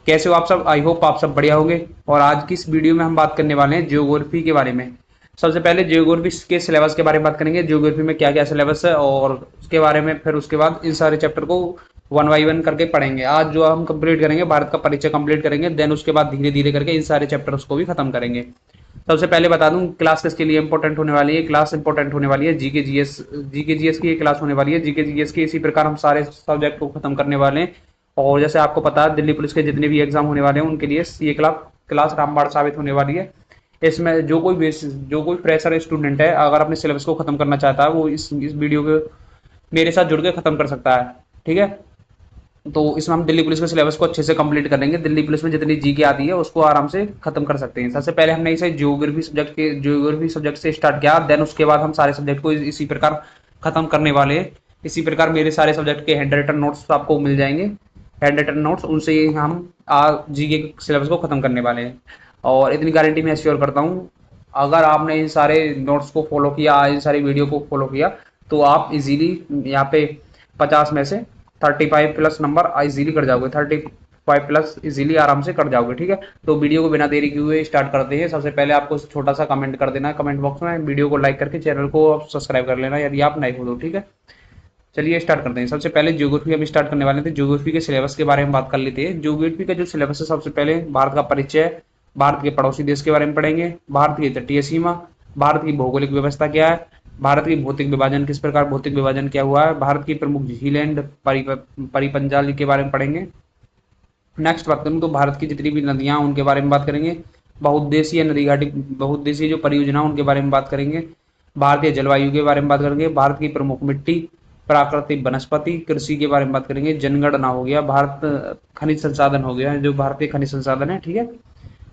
कैसे हो आप सब? आई होप आप सब बढ़िया होंगे। और आज की इस वीडियो में हम बात करने वाले हैं ज्योग्राफी के बारे में। सबसे पहले ज्योग्राफी के सिलेबस के बारे में बात करेंगे, ज्योग्राफी में क्या क्या सिलेबस है और उसके बारे में, फिर उसके बाद इन सारे चैप्टर को वन बाई वन करके पढ़ेंगे। आज जो हम कंप्लीट करेंगे, भारत का परिचय कंप्लीट करेंगे, देन उसके बाद धीरे धीरे करके इन सारे चैप्टर्स को भी खत्म करेंगे। सबसे पहले बता दूं क्लास किसके लिए इंपॉर्टेंट होने वाली है। क्लास इंपॉर्टेंट होने वाली है जीके जीएस, जीके जीएस की ये क्लास होने वाली है। जीके जीएस की इसी प्रकार हम सारे सब्जेक्ट को खत्म करने वाले हैं। और जैसे आपको पता है, दिल्ली पुलिस के जितने भी एग्जाम होने वाले हैं उनके लिए ये क्लास रामबाण साबित होने वाली है। इसमें जो कोई फ्रेशर स्टूडेंट है, अगर अपने सिलेबस को खत्म करना चाहता है, वो इस वीडियो को मेरे साथ जुड़ के खत्म कर सकता है। ठीक है, तो इसमें हम दिल्ली पुलिस के सिलेबस को अच्छे से कंप्लीट करेंगे। दिल्ली पुलिस में जितनी जी के आती है उसको आराम से खत्म कर सकते हैं। सबसे पहले हमने इसे ज्योग्राफी सब्जेक्ट से स्टार्ट किया, देन उसके बाद हम सारे सब्जेक्ट को इसी प्रकार खत्म करने वाले हैं। इसी प्रकार मेरे सारे सब्जेक्ट के हैंड रिटन नोट्स आपको मिल जाएंगे। हैंड रिटन नोट्स, उनसे ही हम जी के सिलेबस को खत्म करने वाले हैं। और इतनी गारंटी मैं श्योर करता हूँ, अगर आपने इन सारे नोट्स को फॉलो किया, इन सारी वीडियो को फॉलो किया, तो आप इजीली यहाँ पे 50 में से 35 प्लस नंबर इजीली कर जाओगे। 35 प्लस इजीली आराम से कर जाओगे। ठीक है, तो वीडियो को बिना देरी किए हुए स्टार्ट करते हैं। सबसे पहले आपको छोटा सा कमेंट कर देना है कमेंट बॉक्स में, वीडियो को लाइक करके चैनल को सब्सक्राइब कर लेना यदि आप नए हो तो। ठीक है, चलिए स्टार्ट करते हैं। सबसे पहले ज्योग्राफी हम स्टार्ट करने वाले थे। ज्योग्राफी के सिलेबस के बारे में बात कर लेते हैं। ज्योग्राफी का जो सिलेबस है, सबसे पहले भारत का परिचय, भारत के पड़ोसी देश के बारे में पढ़ेंगे, भारत की तटीय सीमा, भारत की भौगोलिक व्यवस्था क्या है, भारत की भौतिक विभाजन किस प्रकार भौतिक विभाजन क्या हुआ है, भारत की प्रमुख झील एंड परिपंजाल के बारे में पढ़ेंगे। नेक्स्ट बात करूँ तो भारत की जितनी भी नदियां उनके बारे में बात करेंगे। बहुउद्देशीय नदी घाटी, बहुउद्देशीय जो परियोजना उनके बारे में बात करेंगे। भारतीय जलवायु के बारे में बात करेंगे। भारत की प्रमुख मिट्टी, प्राकृतिक वनस्पति, कृषि के बारे में बात करेंगे। जनगणना हो गया, भारत खनिज संसाधन हो गया, जो भारतीय खनिज संसाधन है। ठीक है,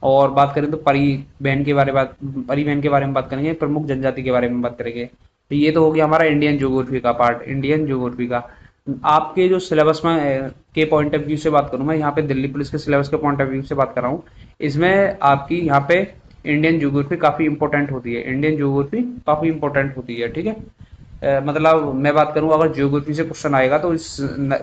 और बात करें तो परिवहन के बारे में बात करेंगे। प्रमुख जनजाति के बारे में बात करेंगे। तो ये तो हो गया हमारा इंडियन ज्योग्राफी का पार्ट, इंडियन ज्योग्राफी का। आपके जो सिलेबस में के पॉइंट ऑफ व्यू से बात करूं, मैं यहाँ पे दिल्ली पुलिस के सिलेबस के पॉइंट ऑफ व्यू से बात कर रहा हूँ। इसमें आपकी यहाँ पे इंडियन ज्योग्राफी काफी इंपॉर्टेंट होती है। इंडियन ज्योग्राफी काफी इंपॉर्टेंट होती है। ठीक है, मतलब मैं बात करूं, अगर ज्योग्राफी से क्वेश्चन आएगा तो इस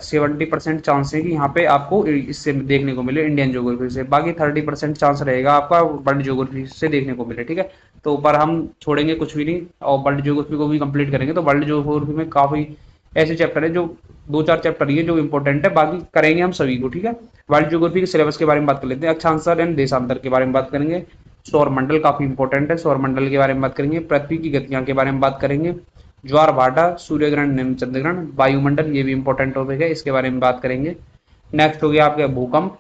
70% चांस है कि यहाँ पे आपको इससे देखने को मिले, इंडियन ज्योग्राफी से। बाकी 30% चांस रहेगा आपका वर्ल्ड ज्योग्राफी से देखने को मिले। ठीक है, तो पर हम छोड़ेंगे कुछ भी नहीं और वर्ल्ड ज्योग्राफी को भी कंप्लीट करेंगे। तो वर्ल्ड ज्योग्राफी में काफी ऐसे चैप्टर है, जो दो चार चैप्टर ही है जो इंपॉर्टेंट है, बाकी करेंगे हम सभी को। ठीक है, वर्ल्ड ज्योग्राफी के सिलेबस के बारे में बात कर लेते हैं। अक्षांतर एंड देशांतर के बारे में बात करेंगे। सौर मंडल काफी इंपॉर्टेंट है, सौर मंडल के बारे में बात करेंगे। पृथ्वी की गतियां के बारे में बात करेंगे। ज्वार भाटा, सूर्य ग्रहण, निम्न चंद्र ग्रहण, वायुमंडल, ये भी इंपॉर्टेंट टॉपिक है, इसके बारे में बात करेंगे। नेक्स्ट हो गया आपके भूकंप,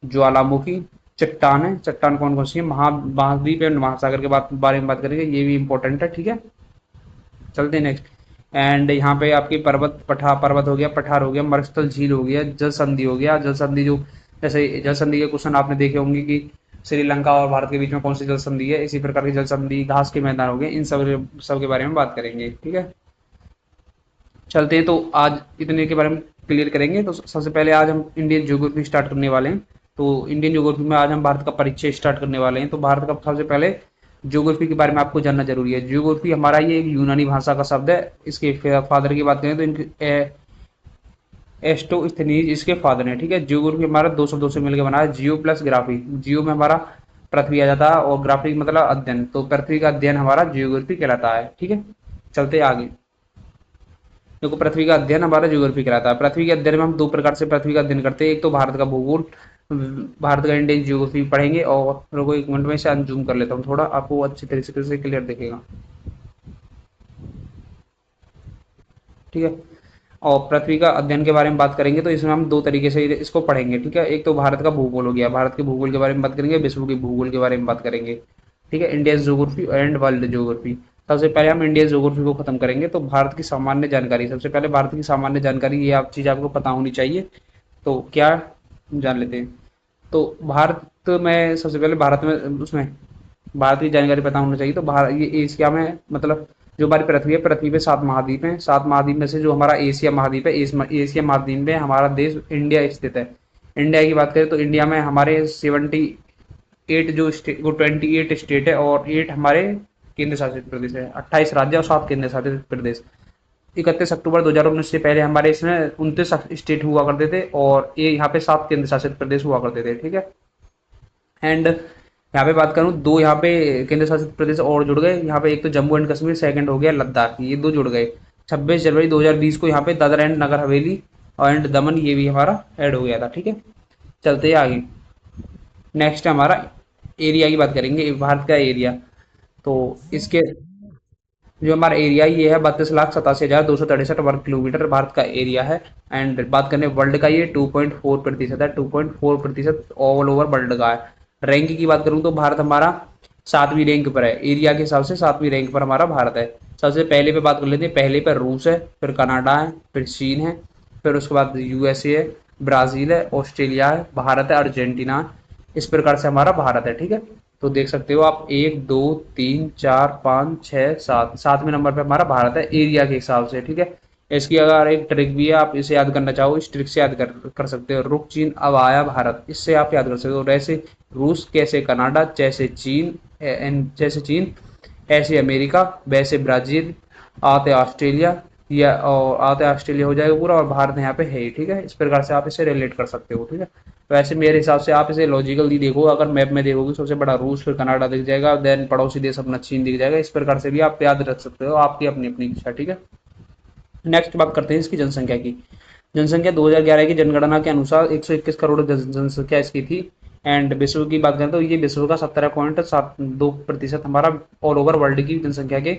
ज्वालामुखी, चट्टान है, चट्टान कौन कौन सी है, महाद्वीप एवं महासागर के बारे में बात करेंगे, ये भी इंपॉर्टेंट है। ठीक है, चलते हैं नेक्स्ट। एंड यहाँ पे आपकी पर्वत हो गया, पठार हो गया, मरुस्थल झील हो गया, जल संधि हो गया। जल संधि जो, जैसे जल संधि के क्वेश्चन आपने देखे होंगे कि श्रीलंका और भारत के बीच में कौन सी जल संधि है, इसी प्रकार की जल संधि, घास के मैदान हो गए, इन सब के बारे में बात करेंगे। ठीक है, चलते हैं। तो आज इतने के बारे में क्लियर करेंगे। तो सबसे पहले आज हम इंडियन ज्योग्राफी स्टार्ट करने वाले हैं। तो इंडियन ज्योग्राफी में आज हम भारत का परिचय स्टार्ट करने वाले हैं। तो भारत का सबसे पहले ज्योग्राफी के बारे में आपको जानना जरूरी है। ज्योग्राफी हमारा ये एक यूनानी भाषा का शब्द है। इसके फादर की बात करें तो इनके एस्टोस्थनीज इसके फादर हैं। ठीक है, ज्योग्राफी हमारा दो शब्दों से मिलकर बना है, जियो प्लस ग्राफी। जियो में हमारा पृथ्वी आ जाता है और ग्राफी मतलब अध्ययन, तो पृथ्वी का अध्ययन हमारा जियोग्राफी कहलाता है। ठीक है, चलते आगे। देखो, पृथ्वी का अध्ययन हमारा ज्योग्राफी कहलाता है। पृथ्वी के अध्ययन में हम दो प्रकार से पृथ्वी का अध्ययन करते हैं। एक तो भारत का भूगोल, भारत का इंडियन ज्योग्राफी पढ़ेंगे। और रुको एक मिनट में से अनजूम कर लेता हूँ थोड़ा, आपको अच्छी तरीके से क्लियर दिखेगा। ठीक है, और पृथ्वी का अध्ययन के बारे में बात करेंगे तो इसमें हम दो तरीके से इसको पढ़ेंगे। ठीक है, एक तो भारत का भूगोल हो गया, भारत के भूगोल के बारे में बात करेंगे, विश्व के भूगोल के बारे में बात करेंगे। ठीक है, Indian geography and world geography. सबसे पहले हम इंडियन ज्योग्राफी को खत्म करेंगे। तो भारत की सामान्य जानकारी, सबसे पहले भारत की सामान्य जानकारी, ये आप चीज आपको पता होनी चाहिए। तो क्या जान लेते हैं। तो भारत में सबसे पहले, भारत में उसमें भारत की जानकारी पता होना चाहिए। तो भारत ये एशिया में, मतलब जो हमारी पृथ्वी है, पृथ्वी पे 7 महाद्वीप हैं। 7 महाद्वीप में से जो हमारा एशिया महाद्वीप है, एशिया महाद्वीप में हमारा देश इंडिया स्थित है। इंडिया की बात करें तो इंडिया में हमारे 78 जो स्टेट, वो 28 स्टेट है और 8 हमारे केंद्र शासित प्रदेश है। 28 राज्य और 7 केंद्र शासित प्रदेश। 31 अक्टूबर 2019 से पहले हमारे इसमें 29 स्टेट हुआ करते थे और ये यहाँ पे 7 केंद्र शासित प्रदेश हुआ करते थे, ठीक है। एंड यहाँ पे बात करूँ, दो यहाँ पे केंद्र शासित प्रदेश और जुड़ गए यहाँ पे, एक तो जम्मू एंड कश्मीर, सेकंड हो गया लद्दाख, ये दो जुड़ गए 26 जनवरी 2020 को। यहाँ पे दादरा एंड नगर हवेली एंड दमन ये भी हमारा ऐड हो गया था, ठीक है। चलते हैं आगे। नेक्स्ट हमारा एरिया की बात करेंगे, भारत का एरिया। तो इसके जो हमारा एरिया ये है 32,87,263 वर्ग किलोमीटर भारत का एरिया है। एंड बात करें वर्ल्ड का, ये 2.4% है, 2.4% ऑल ओवर वर्ल्ड का है। रैंक की बात करूं तो भारत हमारा 7वीं रैंक पर है, एरिया के हिसाब से 7वीं रैंक पर हमारा भारत है। सबसे पहले पे बात कर लेते हैं, पहले पर रूस है, फिर कनाडा है, फिर चीन है, फिर उसके बाद यूएसए है, ब्राज़ील है, ऑस्ट्रेलिया है, भारत है, अर्जेंटीना है। इस प्रकार से हमारा भारत है, ठीक है। तो देख सकते हो आप 1 2 3 4 5 6 7, 7वें नंबर पे हमारा भारत है एरिया के हिसाब से, ठीक है। इसकी अगर एक ट्रिक भी है, आप इसे याद करना चाहो, इस ट्रिक से याद कर सकते हो। रुक चीन अब आया भारत, इससे आप याद कर सकते हो। वैसे रूस, कैसे कनाडा, जैसे चीन ऐसे अमेरिका, वैसे ब्राजील, आते ऑस्ट्रेलिया, या और आते ऑस्ट्रेलिया हो जाएगा पूरा, और भारत यहाँ पे है ही, ठीक है। इस प्रकार से आप इसे रिलेट कर सकते हो, ठीक है। वैसे मेरे हिसाब से आप इसे लॉजिकली देखो, अगर मैप में देखोगे सबसे बड़ा रूस, फिर कनाडा दिख जाएगा, देन पड़ोसी देश अपना चीन दिख जाएगा। इस प्रकार से भी आप याद रख सकते हो, आपकी अपनी अपनी इच्छा, ठीक है। नेक्स्ट बात करते हैं इसकी जनसंख्या की। जनसंख्या 2011 की जनगणना के अनुसार 121 करोड़ जनसंख्या इसकी थी। एंड विश्व की बात करें तो ये विश्व का 17.72% हमारा ऑल ओवर वर्ल्ड की जनसंख्या के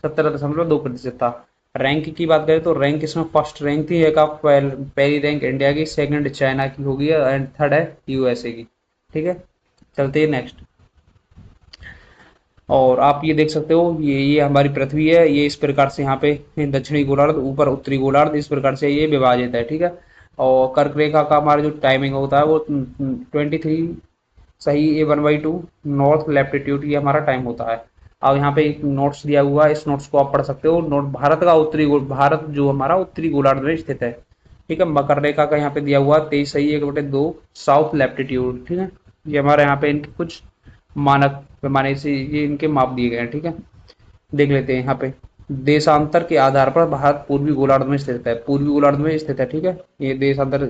17.2% था। रैंक की बात करें तो रैंक इसमें फर्स्ट रैंक थी, एक आप पहली रैंक इंडिया की, सेकंड चाइना की होगी, एंड थर्ड है यूएसए की, ठीक है। चलते हैं नेक्स्ट। और आप ये देख सकते हो, ये हमारी पृथ्वी है, ये इस प्रकार से यहाँ पे दक्षिणी गोलार्ध, ऊपर उत्तरी गोलार्ध, इस प्रकार से ये विभाजित है, ठीक है। और कर्क रेखा का हमारा जो टाइमिंग होता है वो 23 सही A1/2 नॉर्थ लैटिट्यूड, ये हमारा टाइम होता है। अब यहाँ पे एक नोट्स दिया हुआ है, इस नोट्स को आप पढ़ सकते हो। नोट भारत का भारत जो हमारा उत्तरी गोलार्ध में स्थित है, ठीक है। मकर रेखा का यहाँ पे दिया हुआ 23 सही 1/2 साउथ लैटिट्यूड, ठीक है। ये हमारे यहाँ पे इनके कुछ मानक पैमाने से ये इनके माप दिए गए हैं, ठीक है। देख लेते हैं यहाँ पे। देशांतर के आधार पर भारत पूर्वी गोलार्ध में स्थित है, पूर्वी गोलार्ध में स्थित है, ठीक है। ये देशांतर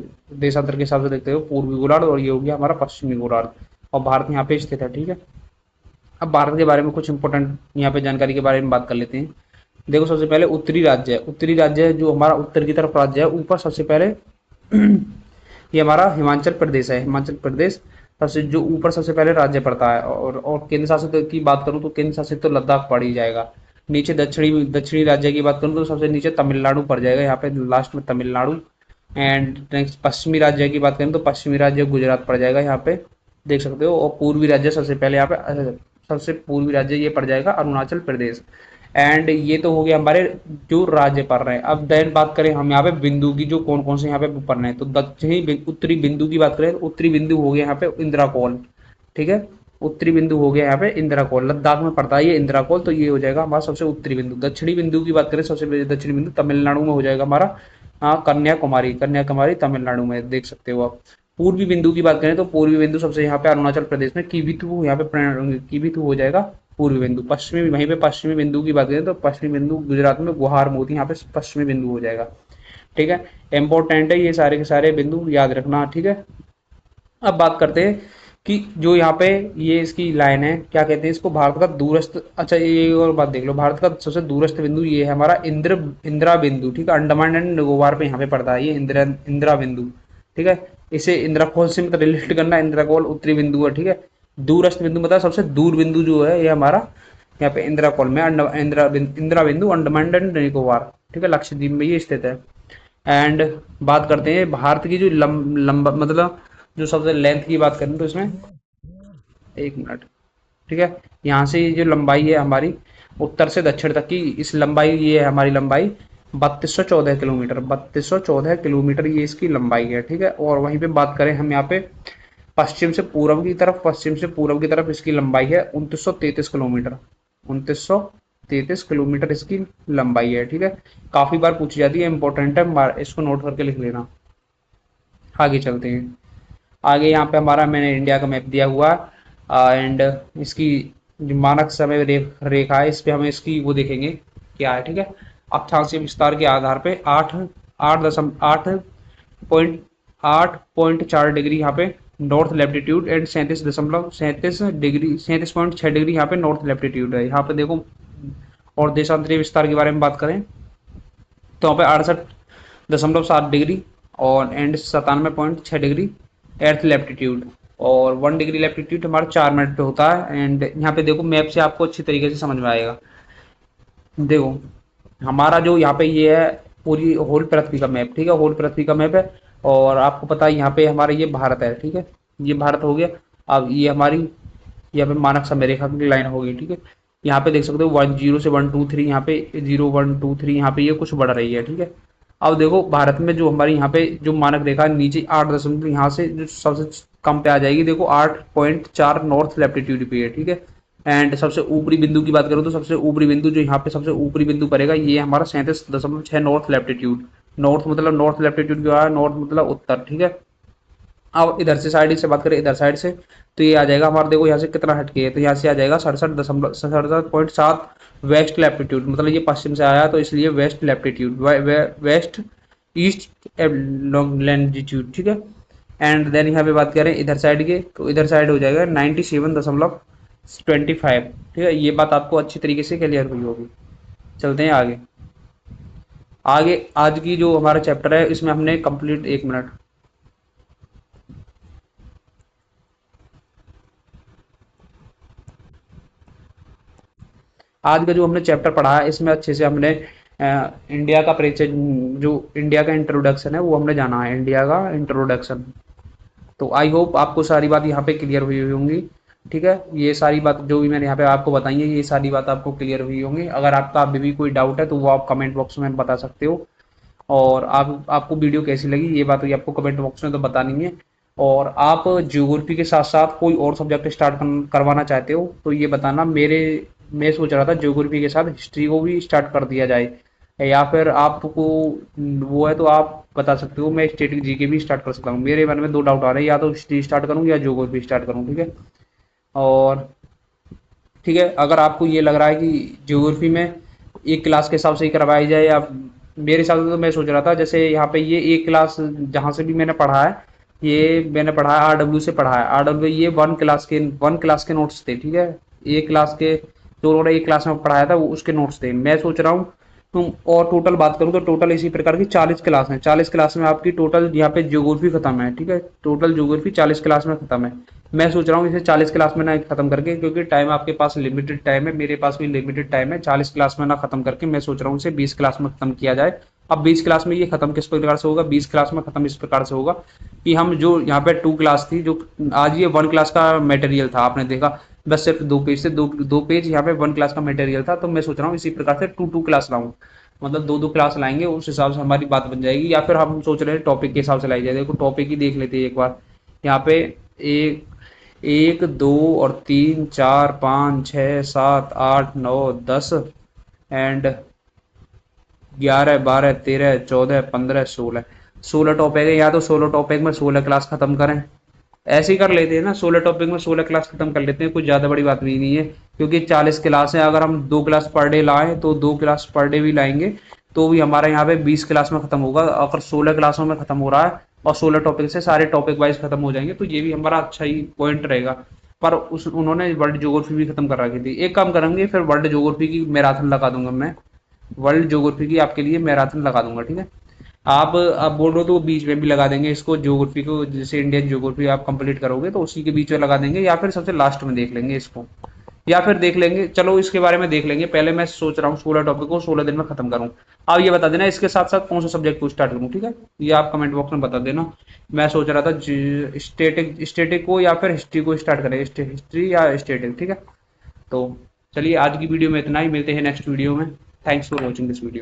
के हिसाब से देखते हो पूर्वी गोलार्ध, और ये हो गया हमारा पश्चिमी गोलार्ध, और भारत यहाँ पे स्थित है, ठीक है। अब भारत के बारे में कुछ इंपॉर्टेंट यहाँ पे जानकारी के बारे में बात कर लेते हैं। देखो, सबसे पहले उत्तरी राज्य है, उत्तरी राज्य जो हमारा उत्तर की तरफ राज्य है, ऊपर सबसे पहले ये हमारा हिमाचल प्रदेश है, हिमाचल प्रदेश सबसे जो ऊपर सबसे पहले राज्य पड़ता है। और केंद्र शासित की बात करूँ तो केंद्र शासित तो लद्दाख पड़ ही जाएगा। नीचे दक्षिणी दक्षिणी राज्य की बात करूँ तो सबसे नीचे तमिलनाडु पड़ जाएगा, यहाँ पे लास्ट में तमिलनाडु। एंड नेक्स्ट पश्चिमी राज्य की बात करें तो पश्चिमी राज्य गुजरात पड़ जाएगा, यहाँ पे देख सकते हो। और पूर्वी राज्य सबसे पहले यहाँ पे सबसे पूर्वी राज्य ये पड़ जाएगा अरुणाचल प्रदेश। एंड ये तो हो गया हमारे जो राज्य पढ़ रहे हैं। अब देन बात करें हम यहाँ पे बिंदु की, जो कौन कौन से यहाँ पे पढ़ रहे हैं, तो दक्षिणी उत्तरी बिंदु की बात करें तो उत्तरी बिंदु हो गया यहाँ पे इंदिरा कोल, ठीक है। उत्तरी बिंदु हो गया यहाँ पे इंदिरा कोल, लद्दाख में पड़ता है ये इंदिरा कोल, तो ये हो जाएगा हमारा सबसे उत्तरी बिंदु। दक्षिणी बिंदु की बात करें, सबसे दक्षिणी बिंदु तमिलनाडु में हो जाएगा हमारा, हाँ, कन्याकुमारी, कन्याकुमारी तमिलनाडु में, देख सकते हो आप। पूर्वी बिंदु की बात करें तो पूर्वी बिंदु सबसे यहाँ पे अरुणाचल प्रदेश में किबिथु, यहाँ पे किबिथु हो जाएगा पूर्वी बिंदु। पश्चिमी, वहीं पे पश्चिमी बिंदु की बात करें तो पश्चिमी बिंदु गुजरात में गुहार मोती, यहाँ पे पश्चिमी बिंदु हो जाएगा, ठीक है। इंपॉर्टेंट है ये सारे के सारे बिंदु याद रखना, ठीक है। अब बात करते हैं कि जो यहाँ पे ये इसकी लाइन है, क्या कहते हैं इसको, भारत का दूरस्थ, अच्छा ये और बात देख लो, भारत का सबसे दूरस्थ बिंदु ये है हमारा इंदिरा बिंदु, ठीक है। अंडमान एंड निकोबार पे यहाँ पे पड़ता है ये इंदिरा बिंदु, ठीक है। इसे इंदिरा कोल से मतलब रिलेट करना, इंदिरा कोल उत्तरी बिंदु है, ठीक है। दूरस्थ बिंदु मतलब सबसे दूर बिंदु जो है ये हमारा यहाँ पे इंदिरा कोल में, इंदिरा बिंदु अंडमान एंड निकोबार, ठीक है, लक्षद्वीप में ये स्थित है। एंड बात करते हैं भारत की जो लंबा मतलब जो सबसे लेंथ की बात करें तो इसमें, एक मिनट, ठीक है। यहाँ से जो लंबाई है हमारी उत्तर से दक्षिण तक की, इस लंबाई ये है हमारी लंबाई 3214 किलोमीटर, 3214 किलोमीटर ये इसकी लंबाई है, ठीक है। और वहीं पे बात करें हम यहाँ पे पश्चिम से पूर्व की तरफ, पश्चिम से पूर्व की तरफ इसकी लंबाई है 2933 किलोमीटर, 2933 किलोमीटर इसकी लंबाई है, ठीक है। काफी बार पूछी जाती है, इंपॉर्टेंट है, इसको नोट करके लिख लेना। आगे चलते हैं। आगे यहाँ पे हमारा मैंने इंडिया का मैप दिया हुआ है, एंड इसकी जो मानक समय रेखा है, इस पे हमें इसकी वो देखेंगे क्या है, ठीक है। अक्षांशीय विस्तार के आधार पे 8.4 डिग्री यहाँ पे नॉर्थ लैटिट्यूड एंड 37.6 डिग्री यहाँ पे नॉर्थ लैटिट्यूड है। यहाँ पे देखो, और देशांतरीय विस्तार के बारे में बात करें तो यहाँ पे 68.7 डिग्री और एंड 97.6 डिग्री एर्थ लैटिट्यूड, और 1 डिग्री लैटिट्यूड हमारा 4 मिनट पे होता है। एंड यहाँ पे देखो, मैप से आपको अच्छी तरीके से समझ में आएगा। देखो, हमारा जो यहाँ पे ये है पूरी होल पृथ्वी का मैप, ठीक है, होल पृथ्वी का मैप है। और आपको पता है यहाँ पे हमारा ये भारत है, ठीक है, ये भारत हो गया। अब ये हमारी यहाँ पे मानक समय रेखा की लाइन होगी, ठीक है। यहाँ पे देख सकते हो 10 से 1 2 3, यहाँ पे 0 1 2 3, यहाँ पे ये कुछ बढ़ रही है, ठीक है। अब देखो, भारत में जो हमारी यहाँ पे जो मानक रेखा है नीचे 8 दशमलव यहाँ से जो सबसे कम पे आ जाएगी, देखो 8.4 नॉर्थ लैटिट्यूड पे है, ठीक है। एंड सबसे ऊपरी बिंदु की बात करूँ तो सबसे ऊपरी बिंदु जो यहाँ पे सबसे ऊपरी बिंदु पड़ेगा ये हमारा 37.6 नॉर्थ लैटिट्यूड। नॉर्थ मतलब नॉर्थ लैटिट्यूड क्या है, नॉर्थ मतलब उत्तर, ठीक है। अब इधर से साइड से बात करें, इधर साइड से तो ये आ जाएगा हमारा, देखो यहाँ से कितना हटके है, तो यहाँ से आ जाएगा 67.7 वेस्ट लैटिट्यूड, मतलब ये पश्चिम से आया तो इसलिए west latitude, west east longitude, ठीक है। एंड देन यहाँ पे बात करें इधर साइड के, तो इधर साइड हो जाएगा 97.25, ठीक है। ये बात आपको अच्छी तरीके से क्लियर हुई होगी। चलते हैं आगे। आगे आज की जो हमारा चैप्टर है इसमें हमने कंप्लीट, 1 मिनट, आज का जो हमने चैप्टर पढ़ा है इसमें अच्छे से हमने इंडिया का परिचय, जो इंडिया का इंट्रोडक्शन है वो हमने जाना है, इंडिया का इंट्रोडक्शन। तो आई होप आपको सारी बात यहाँ पे क्लियर हुई होंगी, ठीक है। ये सारी बात जो भी मैंने यहाँ पे आपको बताई है ये सारी बात आपको क्लियर हुई होंगी। अगर आपका अभी भी कोई डाउट है तो वो आप कमेंट बॉक्स में बता सकते हो। और आपको वीडियो कैसी लगी ये बात भी आपको कमेंट बॉक्स में तो बतानी है। और आप ज्योग्राफी के साथ साथ कोई और सब्जेक्ट स्टार्ट करवाना चाहते हो तो ये बताना। मैं सोच रहा था ज्योग्राफी के साथ हिस्ट्री को भी स्टार्ट कर दिया जाए, या फिर आपको वो है तो आप बता सकते हो, मैं स्टैटिक जीके भी स्टार्ट कर सकता हूँ। मेरे मन में दो डाउट आ रहे हैं, या तो हिस्ट्री स्टार्ट करूँ या ज्योग्राफी स्टार्ट करूँ, ठीक है। और ठीक है, अगर आपको ये लग रहा है कि ज्योग्राफी में एक क्लास के हिसाब से ही करवाई जाए, या मेरे हिसाब से तो मैं सोच रहा था जैसे यहाँ पे ये एक क्लास जहाँ से भी मैंने पढ़ा है, ये मैंने पढ़ा है आरडब्ल्यू से पढ़ा है। आरडब्ल्यू ये वन क्लास के नोट्स थे, ठीक है। एक क्लास के जो उन्होंने एक क्लास में पढ़ाया था वो उसके नोट्स थे। मैं सोच रहा हूँ तुम, और टोटल बात करूँ तो टोटल इसी प्रकार की 40 क्लास हैं। 40 क्लास में आपकी टोटल यहाँ पे ज्योग्राफी खत्म है, ठीक है। टोटल ज्योग्राफी 40 क्लास में खत्म है। मैं सोच रहा हूँ इसे 40 क्लास में ना खत्म करके, क्योंकि टाइम आपके पास लिमिटेड टाइम है, मेरे पास भी लिमिटेड टाइम है, 40 क्लास में ना खत्म करके मैं सोच रहा हूँ इसे 20 क्लास में खत्म किया जाए। अब 20 क्लास में ये खत्म किस प्रकार से होगा, 20 क्लास में खत्म इस प्रकार से होगा कि हम जो यहाँ पे 2 क्लास थी, जो आज ये 1 क्लास का मटेरियल था, आपने देखा बस सिर्फ 2 पेज से दो पेज यहाँ पे 1 क्लास का मटेरियल था। तो मैं सोच रहा हूँ इसी प्रकार से 2 क्लास लाऊं, मतलब 2 क्लास लाएंगे, उस हिसाब से हमारी बात बन जाएगी। या फिर हम सोच रहे हैं टॉपिक के हिसाब से लाई जाए। देखो टॉपिक ही देख लेते हैं एक बार। यहाँ पे एक 1 2 और 3 4 5 6 7 8 9 10 एंड 11 12 13 14 15 16 टॉपिक है। या तो 16 टॉपिक में 16 क्लास खत्म करें, ऐसे ही कर लेते हैं ना, 16 टॉपिक में 16 क्लास खत्म कर लेते हैं, कुछ ज़्यादा बड़ी बात भी नहीं है। क्योंकि 40 क्लास है, अगर हम 2 क्लास पर डे लाएं तो 2 क्लास पर डे भी लाएंगे तो भी हमारा यहाँ पे 20 क्लास में खत्म होगा। अगर 16 क्लासों में खत्म हो रहा है और 16 टॉपिक से सारे टॉपिक वाइज खत्म हो जाएंगे तो ये भी हमारा अच्छा ही पॉइंट रहेगा। पर उस उन्होंने वर्ल्ड ज्योग्राफी भी खत्म कर रखी थी। एक काम करेंगे, फिर वर्ल्ड ज्योग्राफी की मैराथन लगा दूंगा मैं, वर्ल्ड ज्योग्राफी की आपके लिए मैराथन लगा दूंगा, ठीक है। आप बोल रहे हो तो बीच में भी लगा देंगे इसको, ज्योग्राफी को, जैसे इंडियन ज्योग्राफी आप कंप्लीट करोगे तो उसी के बीच में लगा देंगे, या फिर सबसे लास्ट में देख लेंगे इसको, या फिर देख लेंगे, चलो इसके बारे में देख लेंगे। पहले मैं सोच रहा हूँ 16 टॉपिक को 16 दिन में खत्म करूँ। अब ये बता देना इसके साथ साथ कौन सा सब्जेक्ट को स्टार्ट करूँ, ठीक है। ये आप कमेंट बॉक्स में बता देना। मैं सोच रहा था स्टेटिक को या फिर हिस्ट्री को स्टार्ट करें, हिस्ट्री या स्टेटिक, ठीक है। तो चलिए आज की वीडियो में इतना ही, मिलते हैं नेक्स्ट वीडियो में। Thanks for watching this video.